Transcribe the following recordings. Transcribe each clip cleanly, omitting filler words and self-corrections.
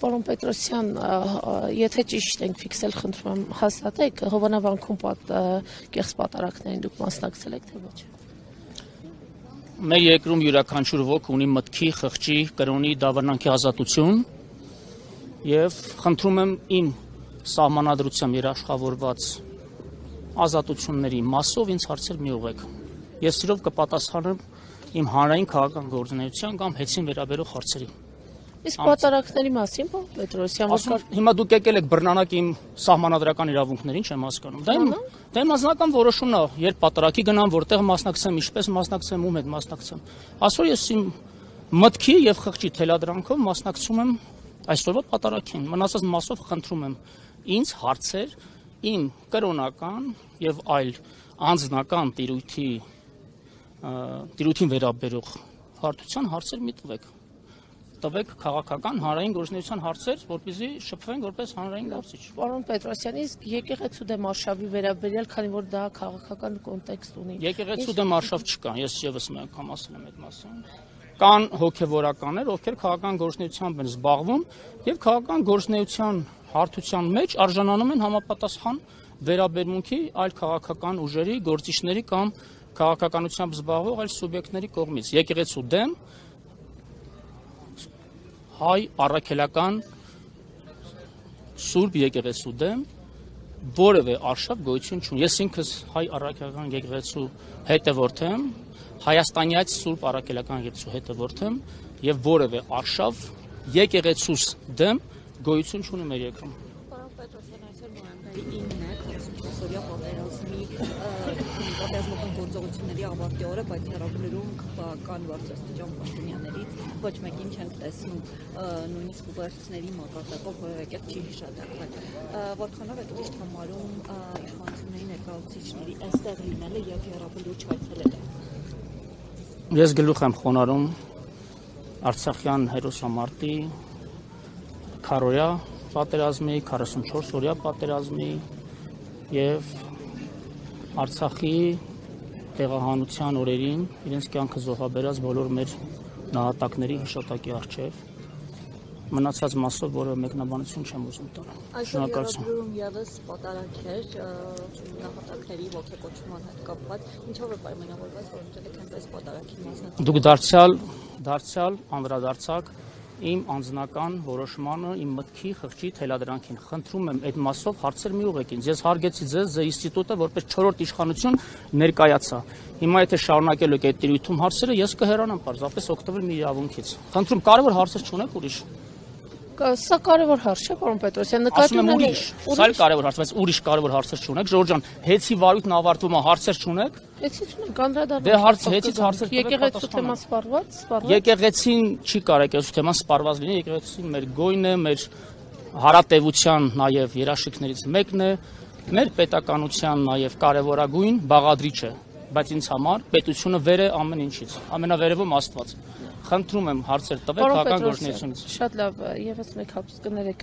Պարոն Պետրոսյան, եթե ճիշտ ենք ֆիքսել, խնդրում եմ հաստատեք, Հովանավանքում կեղծ պատարակներին դուք մասնակցել եք, թե ոչ։ Մեր երկրում յուրաքանչյուր ոք ունի մտքի, խղճի, կրոնի, դավանանքի ազատություն եւ խնդրում եմ իմ սահմանադրությամբ երաշխավորված ազատությունների մասով ինձ հարցեր մի ուղղեք։ Ես սիրով կպատասխանեմ իմ հանրային քաղաքական գործունեության կամ հետին վերաբերող հարցերին։ Իսկ պատարակների մասին, պարոն Պետրոսյան, հիմա դուք եկել եք բռնանակ իմ սահմանադրական իրավունքներին, չեմ հասկանում։ Դա իմ անձնական որոշումն է, երբ պատարակի գնամ, որտեղ մասնակցեմ, ինչպես մասնակցեմ, ում հետ մասնակցեմ։ Այսօր ես իմ մտքի եւ խղճի թելադրանքով մասնակցում եմ այսօրվա պատարակին։ Մնացած մասով խնդրում եմ ինձ հարցեր իմ կրոնական եւ այլ անձնական տիրույթին վերաբերող հարթության հարցեր մի տվեք քաղաքական հանրային գործունեության հարցեր, որպեսզի շփվենք որպես հանրային գործիչ։ Պարոն Պետրոսյան, իսկ եկեղեցու դեմ արշավի վերաբերյալ, քանի որ դա քաղաքական կոնտեքստ ունի։ Եկեղեցու դեմ արշավ չկա, ես եւս մի անգամ ասել եմ այդ մասին։ Կան հոգեվորականներ, ովքեր քաղաքական գործունեությամբ են զբաղվում եւ քաղաքական գործունեության հարթության մեջ արժանանում են համապատասխան վերաբերմունքի այլ քաղաքական ուժերի, գործիչների կամ քաղաքականությամբ զբաղվող այլ սուբյեկտների կողմից։ Եկեղեցու դեմ հայ առաքելական սուրբ եկեղեցու դեմ որևէ արշավ գոյություն չունի։ Ես ինքս հայ առաքելական եկեղեցու հետևորդ եմ, հայաստանյաց սուրբ առաքելական եկեղեցու հետևորդ եմ եւ որևէ արշավ եկեղեցուս դեմ գոյություն չունի մեր երկրում։ Պարոն Պետրոսյան, այսօր նոյեմբերի 9-ը 44-օրյա պատերազմական գործողությունների ավարտի օրը, բայց հեռավորում կան բարձրաստիճան պաշտոնյաներից ոչ մեկին չենք տեսնում, նույնիսկ ուղերձների մակարդակով որևէ կերպ չի հիշատակվել։ Որքանով եք ճիշտ համարում իշխանությունների ներկայացուցիչների այստեղ լինելը եւ հեռավորու չայցելելը։ Ես գլուխ եմ խոնարհում Արցախյան հերոսամարտի քարոյա պատերազմի, 44-օրյա պատերազմի եւ Արցախի տեղահանության օրերին իրենց կյանքը զոհաբերած բոլոր մեր նահատակների հիշատակի առջև մնացած մասով որը մեկնաբանություն չեմ ուզում տալ։ Շնորհակալություն։ Եվս պատարակեր նահատակների ողջակոչման հետ կապված, ինչով է պայմանավորված, որ դուք այնպես պատարակի մասնակցում։ Դուք դարձյալ անդրադարձակ իմ անձնական որոշմանը, իմ մտքի խղճի թելադրանքին։ Խնդրում եմ այդ մասով հարցեր մի ուղղեք ինձ։ Ես հարգեցի ձեզ ինստիտուտը որպես 4-րդ իշխանություն ներկայացա։ Հիմա եթե շարունակելու եք այդ տիրույթում հարցերը, ես կհեռանամ պարզապես օգտվել մի իրավունքից։ Խնդրում կարևոր հարցեր չունեք ուրիշ։ Սա կարևոր հարց չէ, պարոն Պետրոսյան, նկատի ունեմ ուրիշ, սա էլ կարևոր հարց, բայց ուրիշ կարևոր հարցեր չունեք։ Ժորժ ջան, հեծի վարույթն ավարտվում է, հարցեր չունեք։ Հեծից ունենք, անդրադառնանք։ Դե հեծից հարցեր եկեղեցու թեման սպառված։ Եկեղեցին չի կարող եկեղեցու թեման սպառված լինի, եկեղեցին մեր գոյն է, մեր հարատևության նաև երաշխիքներից մեկն է, մեր պետականության նաև կարևորագույն բաղադրիչ է, բայց ինձ համար պետությունը վեր է ամեն ինչից, ամենավերևում Աստված։ Խնդրում եմ հարցեր տվեք քաղաքական գործունեությունից։ Շատ լավ, եւս մեկ հապուս կներեք,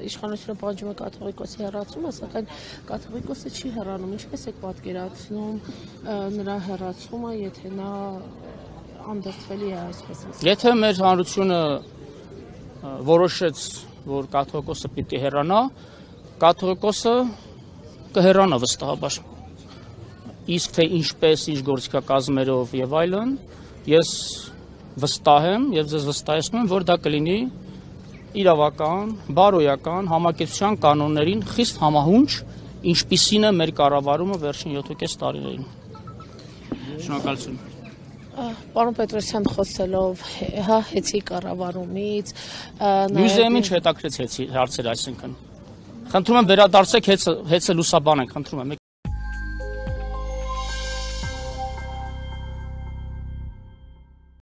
իշխանությունը պահանջում է կաթողիկոսի հեռացումը, սակայն կաթողիկոսը չի հեռանում, ինչպես եք պատկերացնում նրա հեռացումը, եթե նա անդրդվելի է այսպես ասած։ Եթե մեր հանրությունը որոշեց, որ կաթողիկոսը պիտի հեռանա, կաթողիկոսը կհեռանա վստահաբար։ Իսկ թե ինչպես, ինչ գործիքակազմերով եւ այլն, ես վստահ եմ եւ ձեզ վստահեցնում եմ, որ դա կլինի իրավական, բարոյական, համակեցության կանոններին խիստ համահունչ, ինչպիսին է մեր կառավարումը վերջին 7.5 տարիներին։ Շնորհակալություն։ Պարոն Պետրոսյան, խոսելով հեծի կառավարումից, մյուզեումին չհետաքրեց հեծի հարցերը, այսինքն։ Խնդրում եմ վերադարձեք հեծը լուսաբանենք, խնդրում եմ։